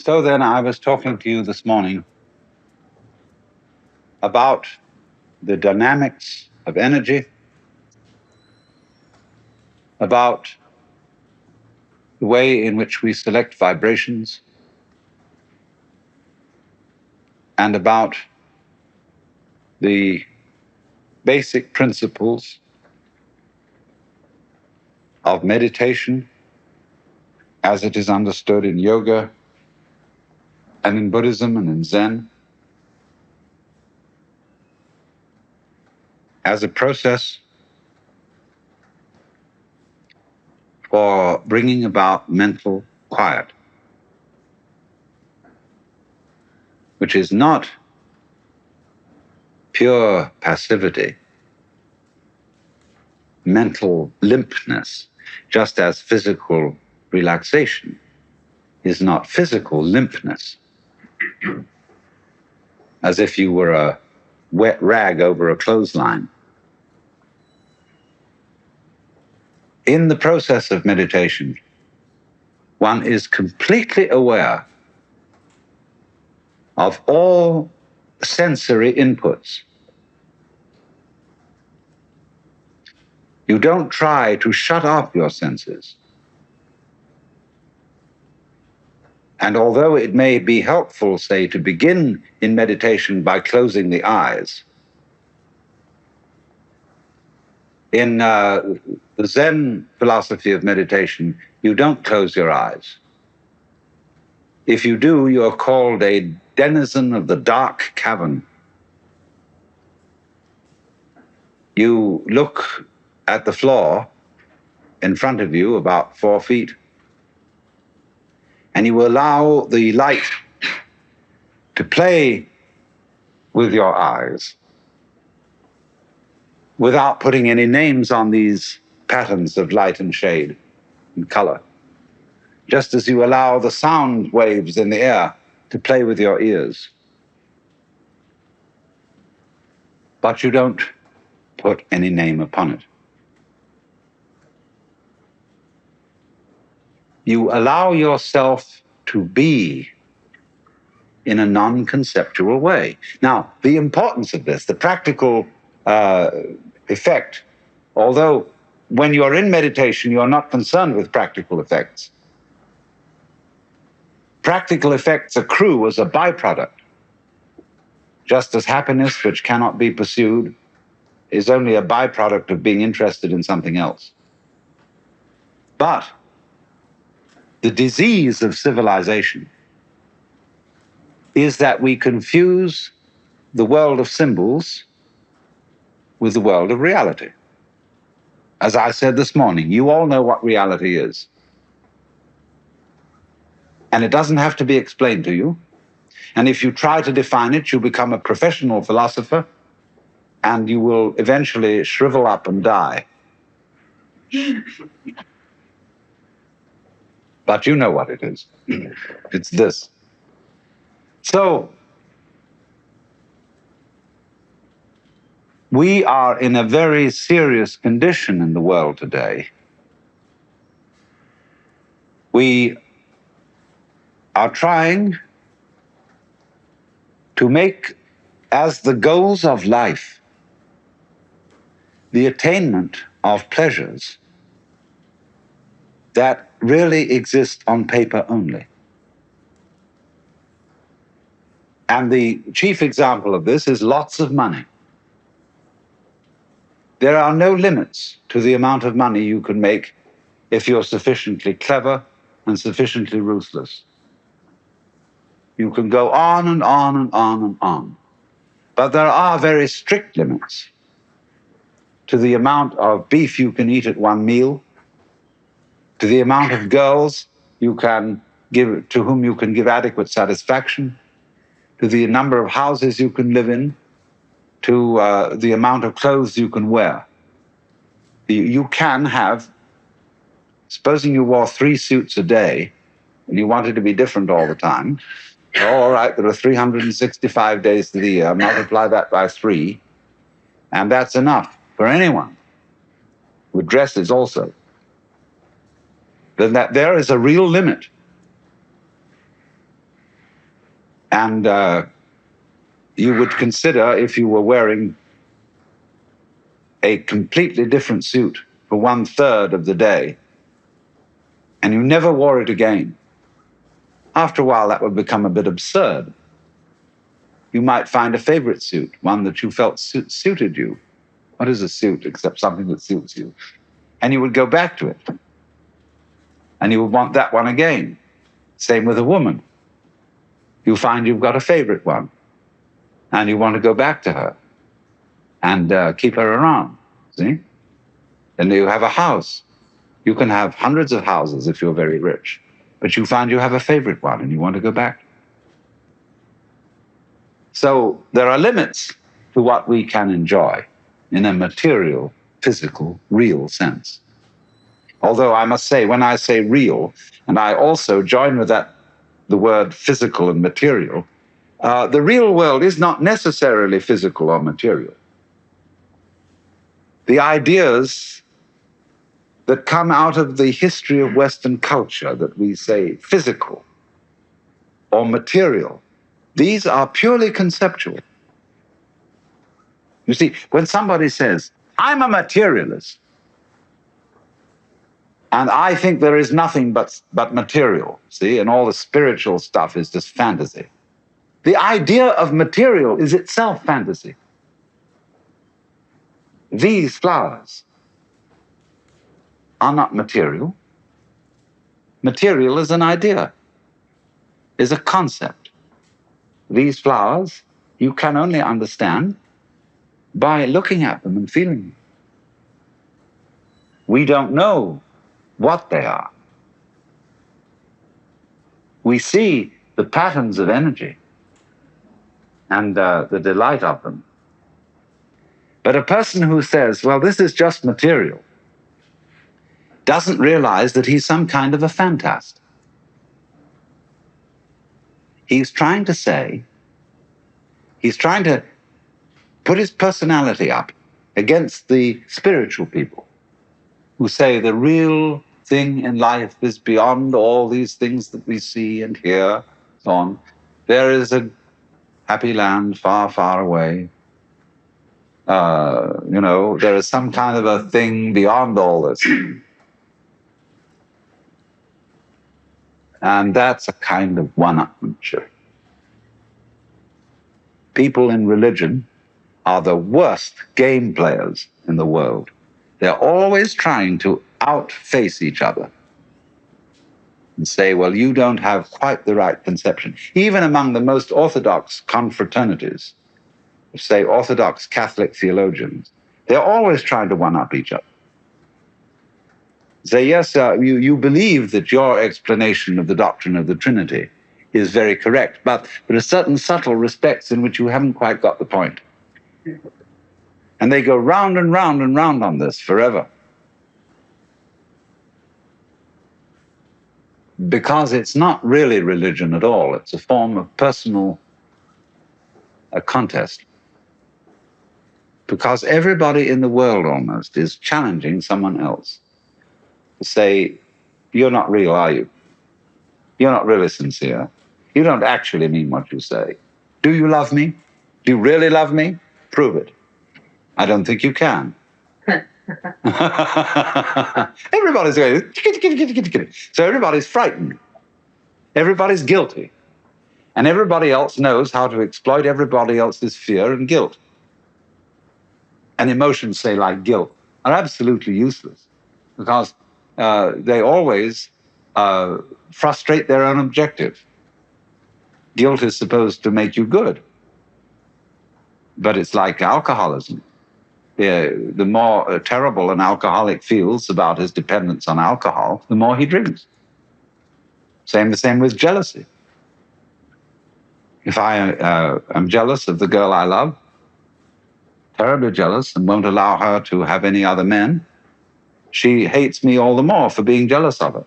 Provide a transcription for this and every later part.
So then I was talking to you this morning about the dynamics of energy, about the way in which we select vibrations, and about the basic principles of meditation as it is understood in yoga and in Buddhism and in Zen, as a process for bringing about mental quiet, which is not pure passivity, mental limpness, just as physical relaxation is not physical limpness, as if you were a wet rag over a clothesline. In the process of meditation, one is completely aware of all sensory inputs. You don't try to shut off your senses. And although it may be helpful, say, to begin in meditation by closing the eyes, in the Zen philosophy of meditation, you don't close your eyes. If you do, you're called a denizen of the dark cavern. You look at the floor in front of you, about 4 feet, and you allow the light to play with your eyes without putting any names on these patterns of light and shade and color, just as you allow the sound waves in the air to play with your ears. But you don't put any name upon it. You allow yourself to be in a non-conceptual way. Now, the importance of this, the practical effect, although when you're in meditation, you're not concerned with practical effects. Practical effects accrue as a byproduct, just as happiness, which cannot be pursued, is only a byproduct of being interested in something else. But the disease of civilization is that we confuse the world of symbols with the world of reality. As I said this morning, you all know what reality is. And it doesn't have to be explained to you. And if you try to define it, you become a professional philosopher, and you will eventually shrivel up and die. But you know what it is. It's this. So, we are in a very serious condition in the world today. We are trying to make as the goals of life the attainment of pleasures that really exist on paper only. And the chief example of this is lots of money. There are no limits to the amount of money you can make if you're sufficiently clever and sufficiently ruthless. You can go on and on and on and on. But there are very strict limits to the amount of beef you can eat at one meal, to the amount of girls you can give, to whom you can give adequate satisfaction, to the number of houses you can live in, to the amount of clothes you can wear. You can have, supposing you wore 3 suits a day and you wanted to be different all the time, all right, there are 365 days to the year, multiply that by 3, and that's enough for anyone, with dresses also. Then that there is a real limit And you would consider, if you were wearing a completely different suit for 1/3 of the day, and you never wore it again, after a while that would become a bit absurd. You might find a favorite suit, one that you felt suited you. What is a suit except something that suits you? And you would go back to it. And you would want that one again. Same with a woman. You find you've got a favorite one. And you want to go back to her and keep her around. See? And you have a house. You can have hundreds of houses if you're very rich. But you find you have a favorite one and you want to go back. So there are limits to what we can enjoy in a material, physical, real sense. Although I must say, when I say real, and I also join with that the word physical and material, the real world is not necessarily physical or material. The ideas that come out of the history of Western culture that we say physical or material, these are purely conceptual. You see, when somebody says, I'm a materialist, and I think there is nothing but material, see, and all the spiritual stuff is just fantasy. The idea of material is itself fantasy. These flowers are not material. Material is an idea, is a concept. These flowers you can only understand by looking at them and feeling them. We don't know what they are. We see the patterns of energy and the delight of them. But a person who says, well, this is just material, doesn't realize that he's some kind of a fantast. He's trying to say, he's trying to put his personality up against the spiritual people who say the real thing in life is beyond all these things that we see and hear, so on. There is a happy land far, far away. There is some kind of a thing beyond all this. And that's a kind of one-upmanship. People in religion are the worst game players in the world. They're always trying to outface each other and say, well, you don't have quite the right conception. Even among the most orthodox confraternities, say Orthodox Catholic theologians, they're always trying to one-up each other. Say, yes, you believe that your explanation of the doctrine of the Trinity is very correct, but there are certain subtle respects in which you haven't quite got the point. And they go round and round and round on this forever. Because it's not really religion at all. It's a form of personal contest. Because everybody in the world almost is challenging someone else to say, you're not real, are you? You're not really sincere. You don't actually mean what you say. Do you love me? Do you really love me? Prove it. I don't think you can. Everybody's going, so everybody's frightened. Everybody's guilty. And everybody else knows how to exploit everybody else's fear and guilt. And emotions, say, like guilt, are absolutely useless because they always frustrate their own objective. Guilt is supposed to make you good. But it's like alcoholism. The more terrible an alcoholic feels about his dependence on alcohol, the more he drinks. The same with jealousy. If I am jealous of the girl I love, terribly jealous, and won't allow her to have any other men, she hates me all the more for being jealous of her.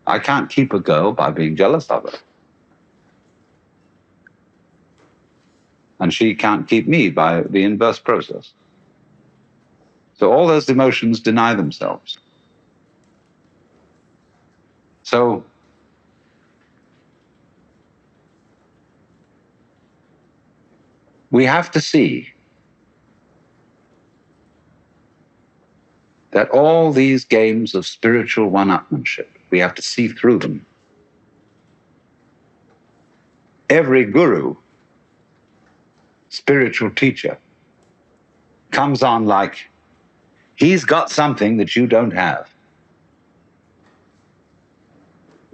I can't keep a girl by being jealous of her. And she can't keep me by the inverse process. So all those emotions deny themselves. So We have to see that all these games of spiritual one-upmanship, we have to see through them. Every guru, spiritual teacher, comes on like he's got something that you don't have.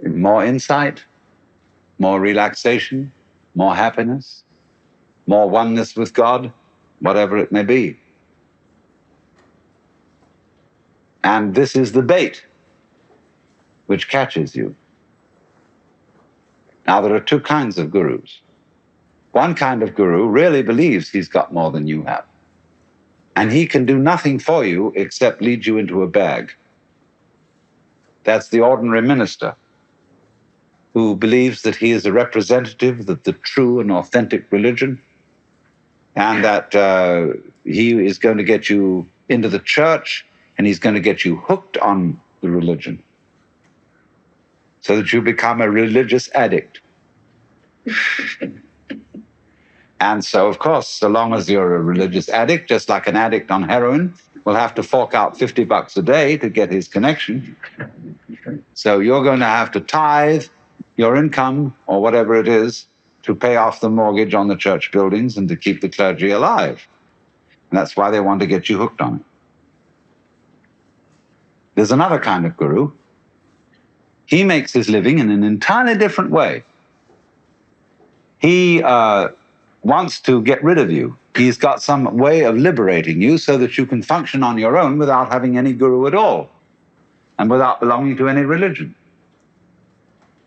More insight, more relaxation, more happiness, more oneness with God, whatever it may be. And this is the bait which catches you. Now, there are two kinds of gurus. One kind of guru really believes he's got more than you have. And he can do nothing for you except lead you into a bag. That's the ordinary minister who believes that he is a representative of the true and authentic religion, and that he is going to get you into the church, and he's going to get you hooked on the religion so that you become a religious addict. And so, of course, so long as you're a religious addict, just like an addict on heroin will have to fork out $50 a day to get his connection. So you're going to have to tithe your income, or whatever it is, to pay off the mortgage on the church buildings and to keep the clergy alive. And that's why they want to get you hooked on it. There's another kind of guru. He makes his living in an entirely different way. He wants to get rid of you. He's got some way of liberating you so that you can function on your own without having any guru at all and without belonging to any religion.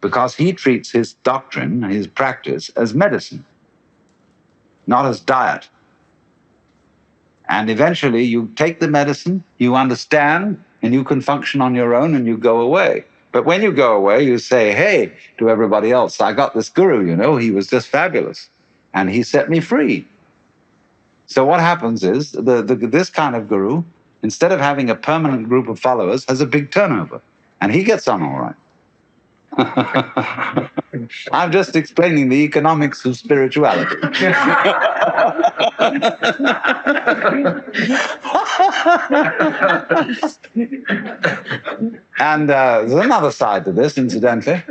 Because he treats his doctrine, his practice, as medicine, not as diet. And eventually you take the medicine, you understand, and you can function on your own, and you go away. But when you go away, you say, hey, to everybody else, I got this guru, you know, he was just fabulous, and he set me free. So what happens is, this kind of guru, instead of having a permanent group of followers, has a big turnover, and he gets on all right. I'm just explaining the economics of spirituality. And there's another side to this, incidentally.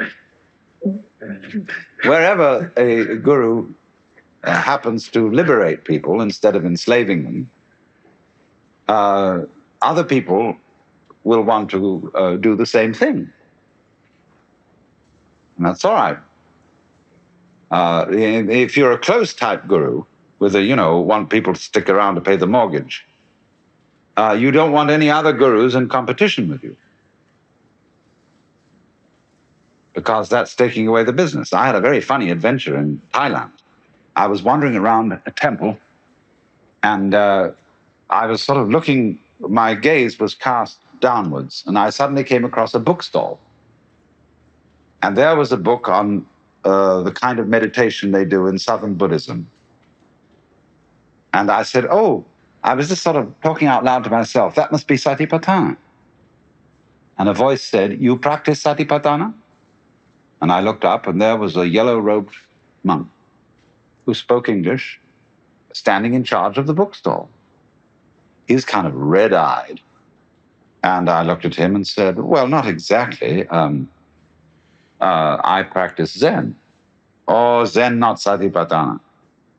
Wherever a guru happens to liberate people instead of enslaving them, other people will want to do the same thing. And that's all right. If you're a close type guru with want people to stick around to pay the mortgage, you don't want any other gurus in competition with you, because that's taking away the business. I had a very funny adventure in Thailand. I was wandering around a temple, and I was sort of looking, my gaze was cast downwards, and I suddenly came across a bookstall. And there was a book on the kind of meditation they do in Southern Buddhism. And I said, oh, I was just sort of talking out loud to myself, that must be Satipatthana. And a voice said, you practice Satipatthana? And I looked up, and there was a yellow-robed monk who spoke English, standing in charge of the bookstall. He was kind of red-eyed. And I looked at him and said, well, not exactly. I practice Zen. Oh, Zen, not Satipatthana.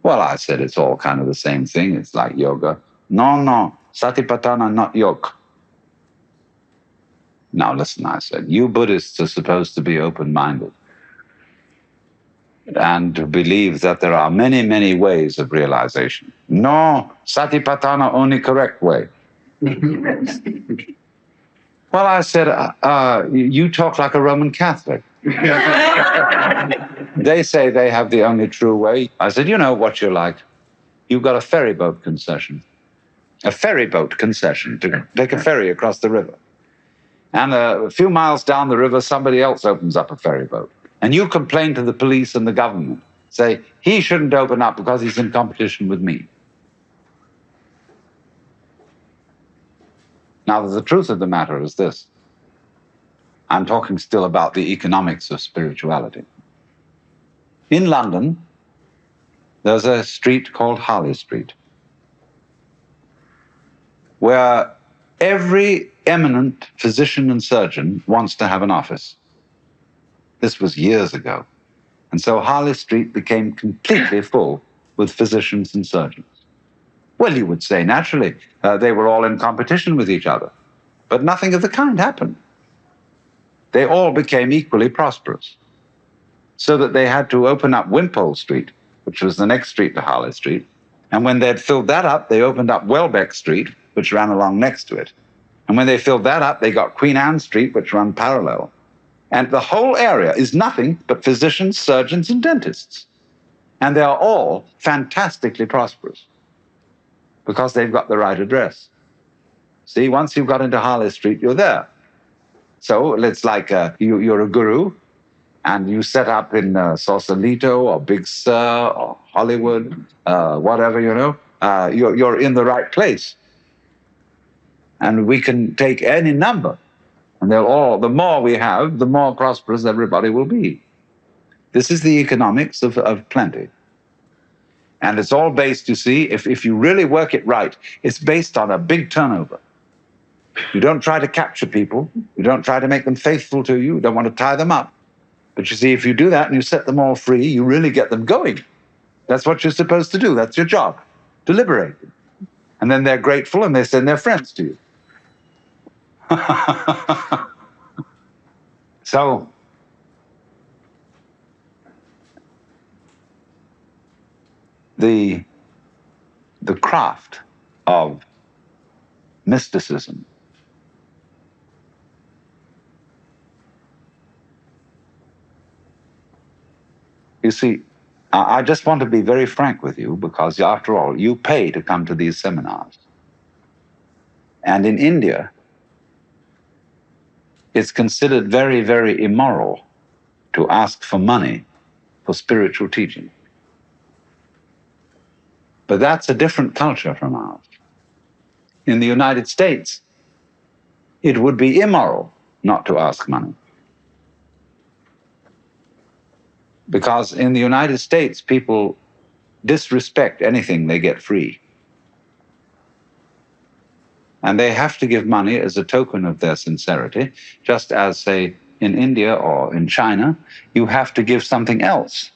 Well, I said, it's all kind of the same thing. It's like yoga. No, Satipatthana, not yoga. Now, listen, I said, you Buddhists are supposed to be open-minded and to believe that there are many, many ways of realization. No, Satipatthana, only correct way. Well, I said, you talk like a Roman Catholic. They say they have the only true way. I said, you know what you're like? You've got a ferry boat concession. A ferry boat concession to take a ferry across the river. And a few miles down the river, somebody else opens up a ferry boat. And you complain to the police and the government. Say, he shouldn't open up because he's in competition with me. Now, the truth of the matter is this. I'm talking still about the economics of spirituality. In London, there's a street called Harley Street, where every eminent physician and surgeon wants to have an office. This was years ago. And so Harley Street became completely full with physicians and surgeons. Well, you would say, naturally, they were all in competition with each other. But nothing of the kind happened. They all became equally prosperous, so that they had to open up Wimpole Street, which was the next street to Harley Street. And when they had filled that up, they opened up Welbeck Street, which ran along next to it. And when they filled that up, they got Queen Anne Street, which ran parallel. And the whole area is nothing but physicians, surgeons, and dentists. And they are all fantastically prosperous because they've got the right address. See, once you've got into Harley Street, you're there. So it's like you're a guru, and you set up in Sausalito or Big Sur or Hollywood, whatever, you're in the right place. And we can take any number, and the more we have, the more prosperous everybody will be. This is the economics of plenty. And it's all based, you see, if you really work it right, it's based on a big turnover. You don't try to capture people. You don't try to make them faithful to you. You don't want to tie them up. But you see, if you do that and you set them all free, you really get them going. That's what you're supposed to do. That's your job, to liberate them. And then they're grateful and they send their friends to you. So, the craft of mysticism you see, I just want to be very frank with you because, after all, you pay to come to these seminars. And in India, it's considered very, very immoral to ask for money for spiritual teaching. But that's a different culture from ours. In the United States, it would be immoral not to ask money. Because in the United States, people disrespect anything they get free. And they have to give money as a token of their sincerity, just as, say, in India or in China, you have to give something else.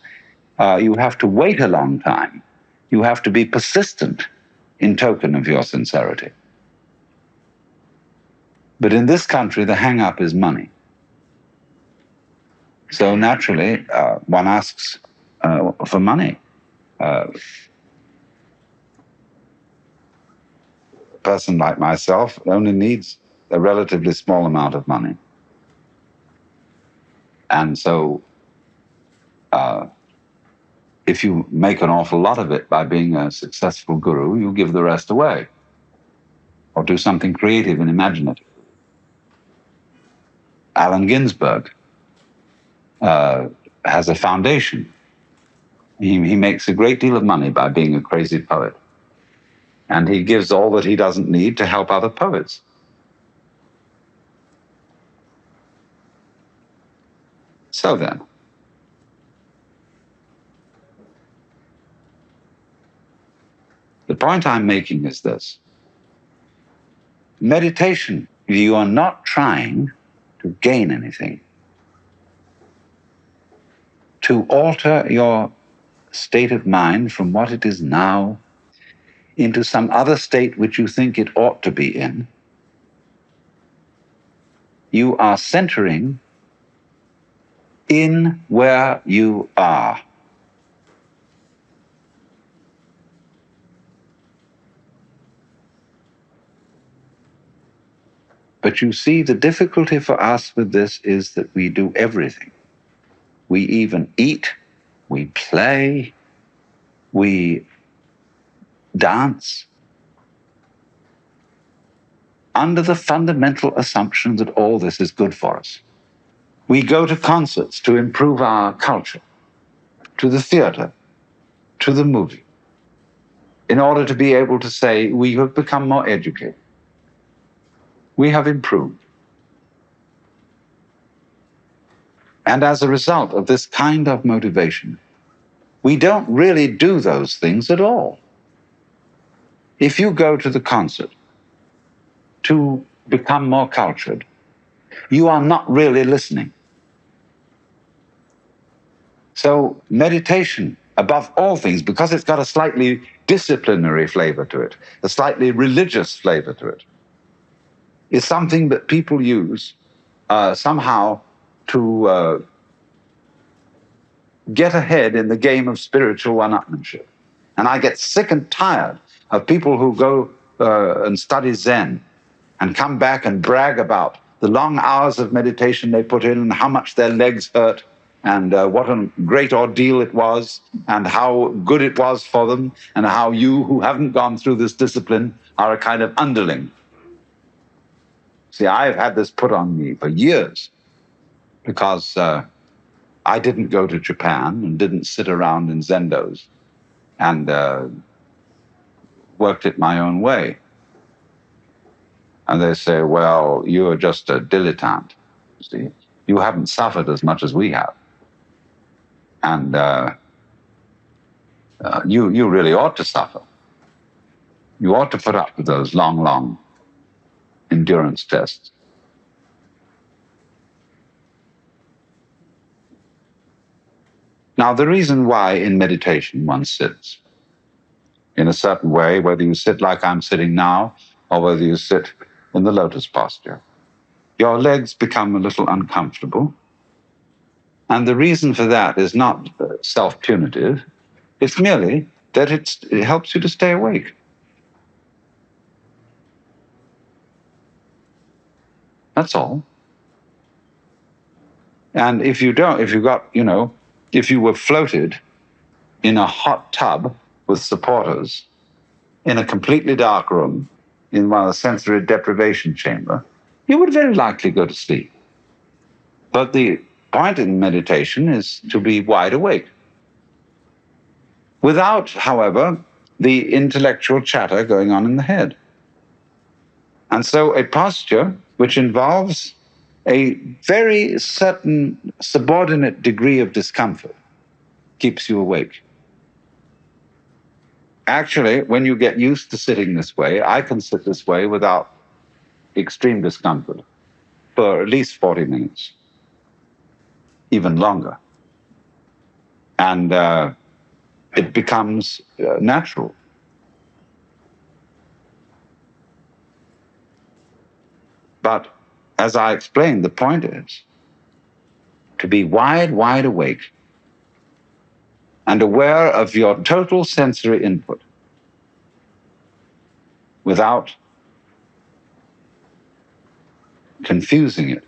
You have to wait a long time. You have to be persistent in token of your sincerity. But in this country, the hang-up is money. So naturally, one asks for money. A person like myself only needs a relatively small amount of money. And so if you make an awful lot of it by being a successful guru, you give the rest away or do something creative and imaginative. Allen Ginsberg has a foundation. He makes a great deal of money by being a crazy poet. And he gives all that he doesn't need to help other poets. So then, the point I'm making is this. Meditation, you are not trying to gain anything. To alter your state of mind from what it is now into some other state which you think it ought to be in, you are centering in where you are. But you see, the difficulty for us with this is that we do everything. We even eat, we play, we dance, under the fundamental assumption that all this is good for us. We go to concerts to improve our culture, to the theater, to the movie, in order to be able to say we have become more educated. We have improved. And as a result of this kind of motivation, We don't really do those things at all. If you go to the concert to become more cultured, you are not really listening. So meditation, above all things, because it's got a slightly disciplinary flavor to it, a slightly religious flavor to it, is something that people use somehow to get ahead in the game of spiritual one-upmanship. And I get sick and tired of people who go and study Zen and come back and brag about the long hours of meditation they put in and how much their legs hurt and what a great ordeal it was and how good it was for them and how you who haven't gone through this discipline are a kind of underling. See, I've had this put on me for years because I didn't go to Japan and didn't sit around in zendos and worked it my own way. And they say, well, you're just a dilettante. See, you haven't suffered as much as we have. And you really ought to suffer. You ought to put up with those long endurance tests. Now, the reason why in meditation one sits in a certain way, whether you sit like I'm sitting now or whether you sit in the lotus posture, your legs become a little uncomfortable. And the reason for that is not self-punitive. It's merely that it helps you to stay awake. That's all. And if you were floated in a hot tub with supporters in a completely dark room in one of the sensory deprivation chamber, you would very likely go to sleep. But the point in meditation is to be wide awake, without, however, the intellectual chatter going on in the head. And so a posture which involves a very certain subordinate degree of discomfort keeps you awake. Actually, when you get used to sitting this way, I can sit this way without extreme discomfort for at least 40 minutes, even longer. And it becomes natural. But as I explained, the point is to be wide awake and aware of your total sensory input without confusing it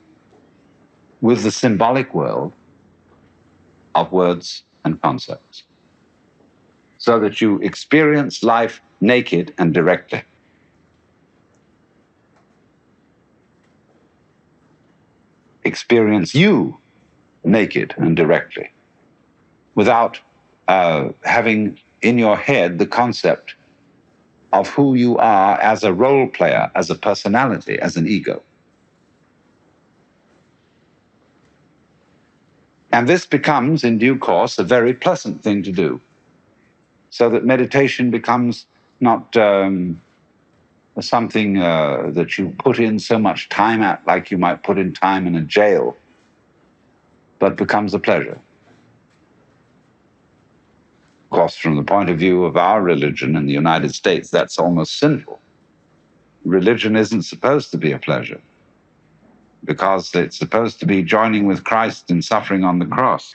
with the symbolic world of words and concepts, so that you experience life naked and directly. Experience you naked and directly, without having in your head the concept of who you are as a role player, as a personality, as an ego. And this becomes, in due course, a very pleasant thing to do, so that meditation becomes not something that you put in so much time at, like you might put in time in a jail, but becomes a pleasure. Of course, from the point of view of our religion in the United States, that's almost sinful. Religion isn't supposed to be a pleasure, because it's supposed to be joining with Christ in suffering on the cross.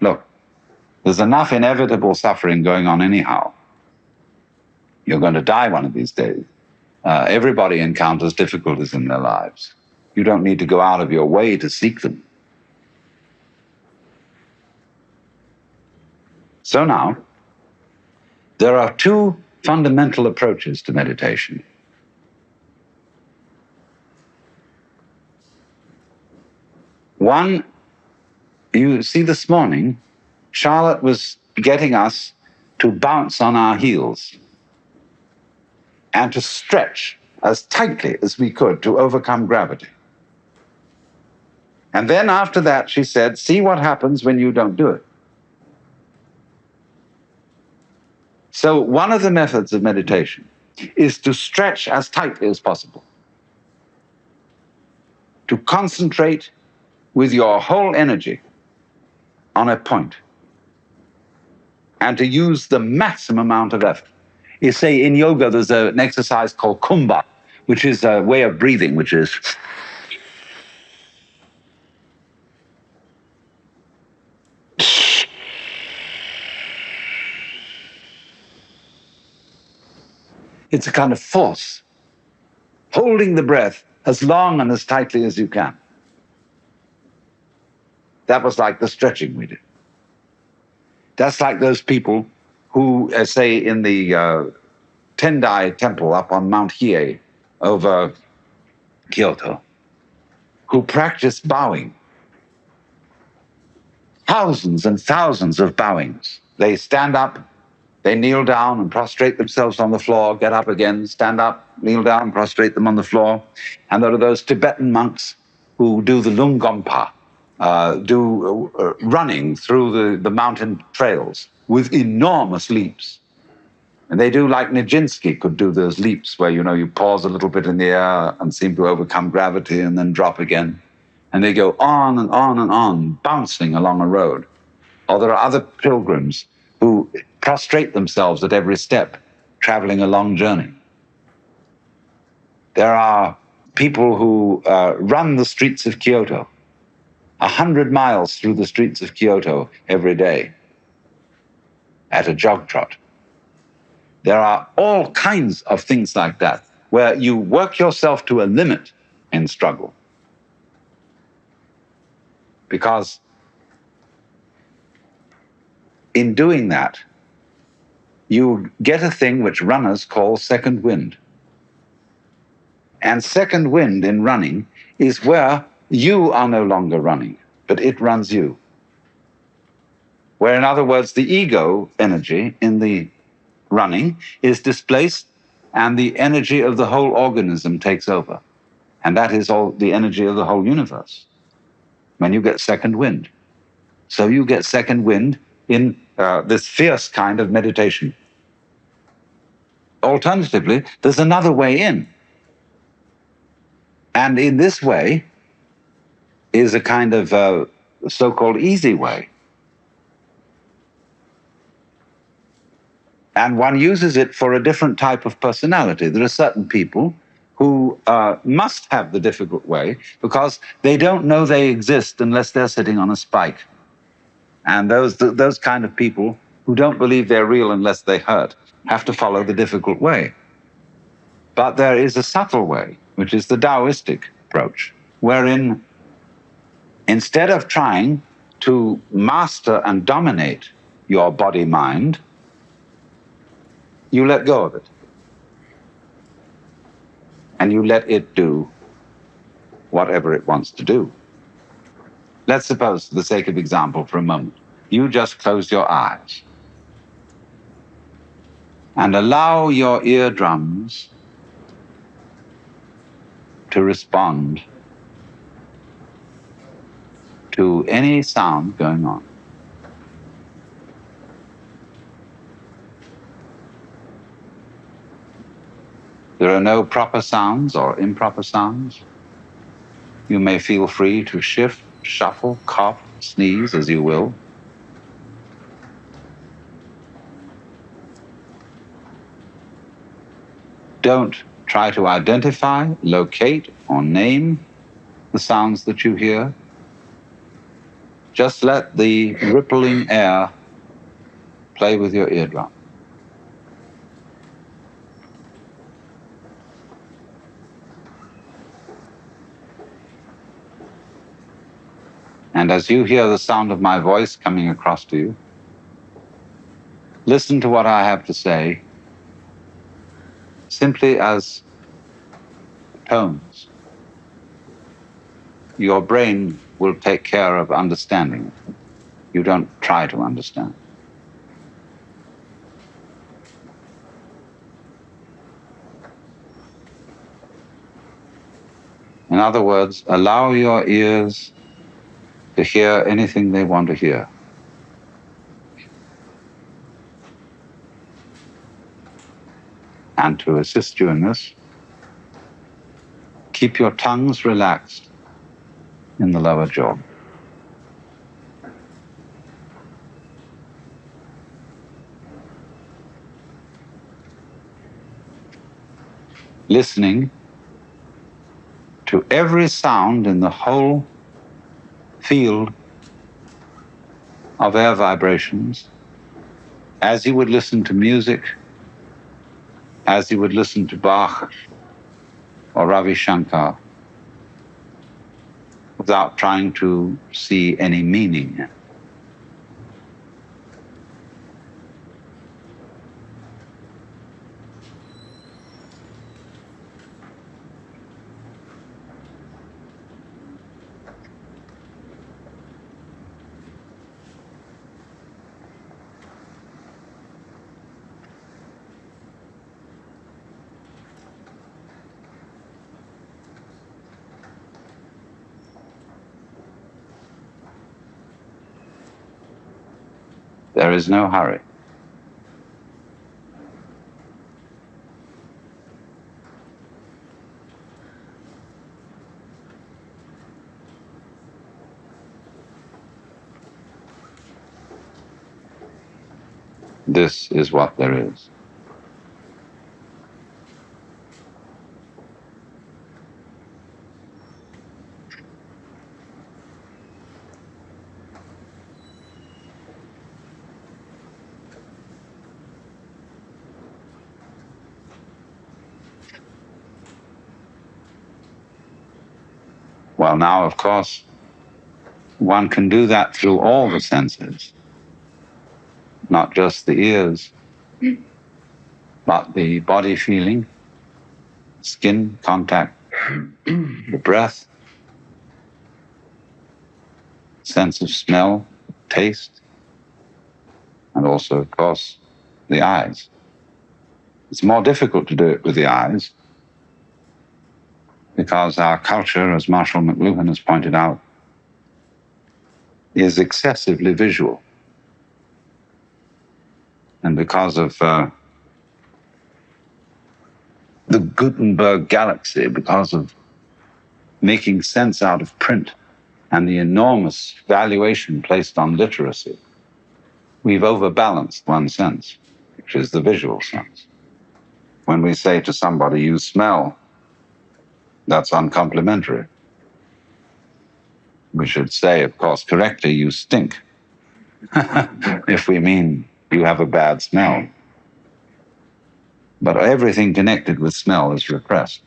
Look, there's enough inevitable suffering going on anyhow. You're going to die one of these days. Everybody encounters difficulties in their lives. You don't need to go out of your way to seek them. So now, there are two fundamental approaches to meditation. One, you see, this morning, Charlotte was getting us to bounce on our heels and to stretch as tightly as we could to overcome gravity. And then after that, she said, see what happens when you don't do it. So one of the methods of meditation is to stretch as tightly as possible, to concentrate with your whole energy on a point, and to use the maximum amount of effort. You say in yoga, there's an exercise called kumbha, which is a way of breathing, which is it's a kind of force, holding the breath as long and as tightly as you can. That was like the stretching we did. That's like those people who, say, in the Tendai temple up on Mount Hiei over Kyoto, who practice bowing. Thousands and thousands of bowings. They stand up, they kneel down and prostrate themselves on the floor, get up again, stand up, kneel down, prostrate them on the floor. And there are those Tibetan monks who do the Lungompa, running through the mountain trails with enormous leaps. And they do like Nijinsky could do those leaps where, you pause a little bit in the air and seem to overcome gravity and then drop again. And they go on and on and on, bouncing along a road. Or there are other pilgrims who prostrate themselves at every step, traveling a long journey. There are people who run the streets of Kyoto, 100 miles through the streets of Kyoto every day at a jog trot. There are all kinds of things like that, where you work yourself to a limit in struggle. Because in doing that, you get a thing which runners call second wind. And second wind in running is where you are no longer running, but it runs you. Where, in other words, the ego energy in the running is displaced and the energy of the whole organism takes over. And that is all the energy of the whole universe when you get second wind. So you get second wind in this fierce kind of meditation. Alternatively, there's another way in. And in this way is a kind of so-called easy way. And one uses it for a different type of personality. There are certain people who must have the difficult way because they don't know they exist unless they're sitting on a spike. And those kind of people who don't believe they're real unless they hurt have to follow the difficult way. But there is a subtle way, which is the Taoistic approach, wherein instead of trying to master and dominate your body-mind, you let go of it. And you let it do whatever it wants to do. Let's suppose, for the sake of example, for a moment, you just close your eyes and allow your eardrums to respond to any sound going on. There are no proper sounds or improper sounds. You may feel free to shift, shuffle, cough, sneeze as you will. Don't try to identify, locate, or name the sounds that you hear. Just let the rippling air play with your eardrum. And as you hear the sound of my voice coming across to you, listen to what I have to say simply as tones. Your brain will take care of understanding it. You don't try to understand. In other words, allow your ears to hear anything they want to hear. And to assist you in this, keep your tongues relaxed in the lower jaw. Listening to every sound in the whole field of air vibrations, as you would listen to music, as you would listen to Bach or Ravi Shankar, without trying to see any meaning. There is no hurry. This is what there is. Well, now, of course, one can do that through all the senses, not just the ears, but the body feeling, skin contact, the breath, sense of smell, taste, and also, of course, the eyes. It's more difficult to do it with the eyes because our culture, as Marshall McLuhan has pointed out, is excessively visual. And because of the Gutenberg galaxy, because of making sense out of print and the enormous valuation placed on literacy, we've overbalanced one sense, which is the visual sense. When we say to somebody, you smell, that's uncomplimentary. We should say, of course, correctly, you stink, if we mean you have a bad smell. But everything connected with smell is repressed.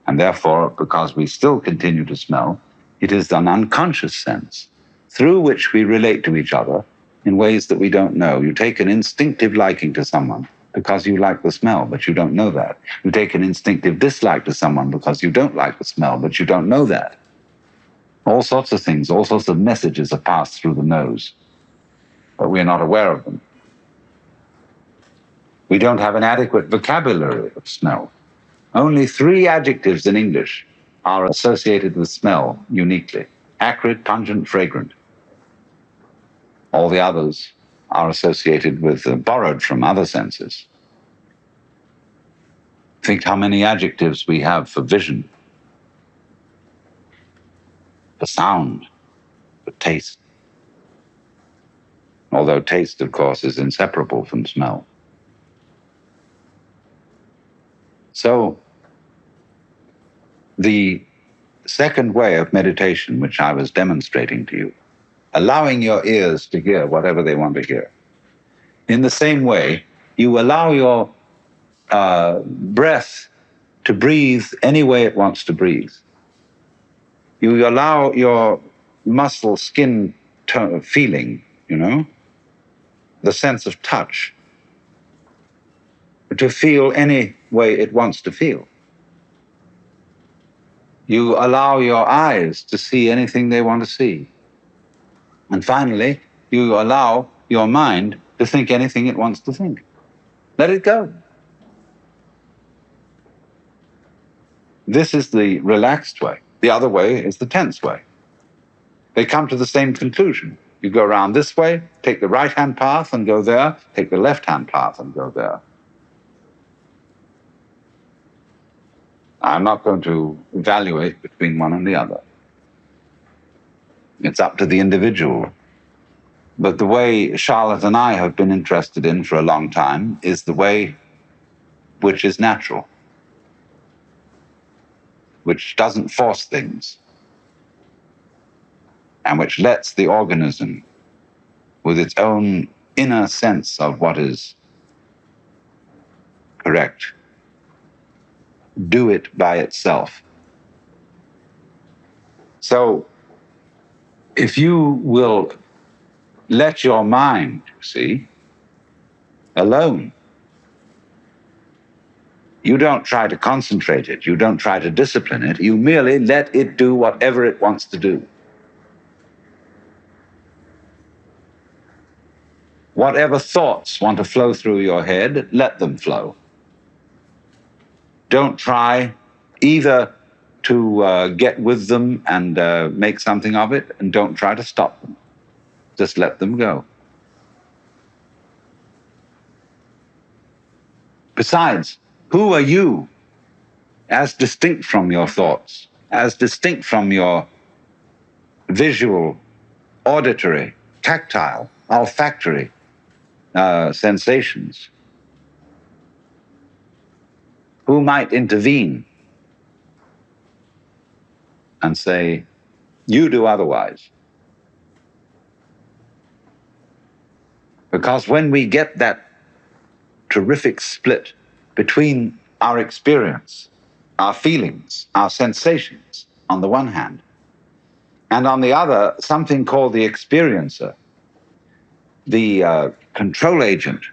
And therefore, because we still continue to smell, it is an unconscious sense through which we relate to each other in ways that we don't know. You take an instinctive liking to someone because you like the smell, but you don't know that. You take an instinctive dislike to someone because you don't like the smell, but you don't know that. All sorts of things, all sorts of messages are passed through the nose, but we're not aware of them. We don't have an adequate vocabulary of smell. Only 3 adjectives in English are associated with smell uniquely: acrid, pungent, fragrant. All the others are associated with, borrowed from other senses. Think how many adjectives we have for vision, for sound, for taste. Although taste, of course, is inseparable from smell. So, the second way of meditation, which I was demonstrating to you, allowing your ears to hear whatever they want to hear. In the same way, you allow your breath to breathe any way it wants to breathe. You allow your muscle, skin feeling, the sense of touch, to feel any way it wants to feel. You allow your eyes to see anything they want to see. And finally, you allow your mind to think anything it wants to think. Let it go. This is the relaxed way. The other way is the tense way. They come to the same conclusion. You go around this way, take the right-hand path and go there, take the left-hand path and go there. I'm not going to evaluate between one and the other. It's up to the individual. But the way Charlotte and I have been interested in for a long time is the way which is natural, which doesn't force things, and which lets the organism, with its own inner sense of what is correct, do it by itself. So if you will let your mind, alone, you don't try to concentrate it, you don't try to discipline it, you merely let it do whatever it wants to do. Whatever thoughts want to flow through your head, let them flow. Don't try either to get with them and make something of it, and don't try to stop them. Just let them go. Besides, who are you as distinct from your thoughts, as distinct from your visual, auditory, tactile, olfactory sensations? Who might intervene and say, you do otherwise? Because when we get that terrific split between our experience, our feelings, our sensations, on the one hand, and on the other, something called the experiencer, the control agent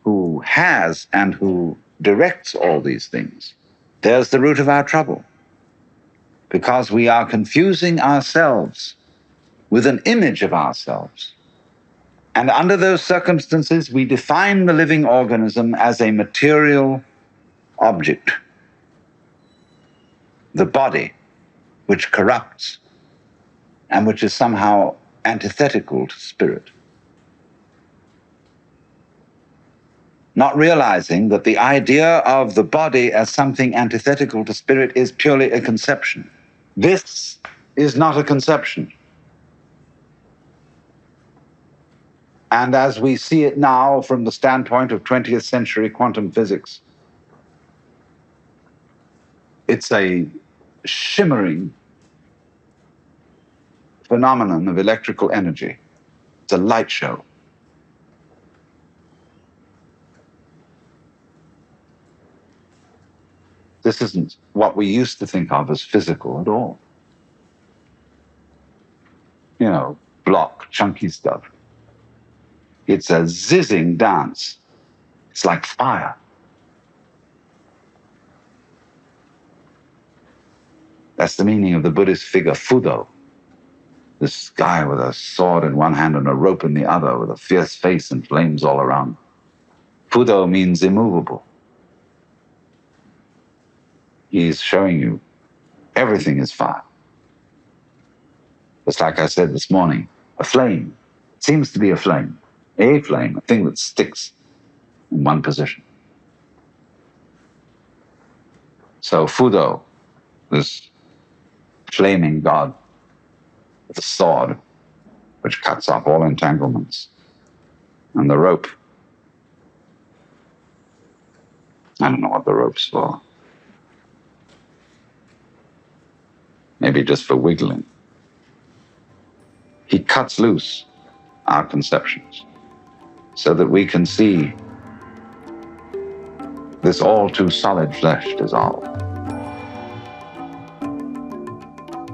who has and who directs all these things, there's the root of our trouble. Because we are confusing ourselves with an image of ourselves. And under those circumstances, we define the living organism as a material object, the body, which corrupts and which is somehow antithetical to spirit. Not realizing that the idea of the body as something antithetical to spirit is purely a conception. This is not a conception. And as we see it now from the standpoint of 20th century quantum physics, it's a shimmering phenomenon of electrical energy. It's a light show. This isn't what we used to think of as physical at all. You know, block, chunky stuff. It's a zizzing dance. It's like fire. That's the meaning of the Buddhist figure Fudo. This guy with a sword in one hand and a rope in the other, with a fierce face and flames all around. Fudo means immovable. He's showing you everything is fire. Just like I said this morning, a flame seems to be a flame, a thing that sticks in one position. So Fudo, this flaming god with a sword which cuts off all entanglements, and the rope, I don't know what the rope's for. Maybe just for wiggling. He cuts loose our conceptions so that we can see this all too solid flesh dissolve.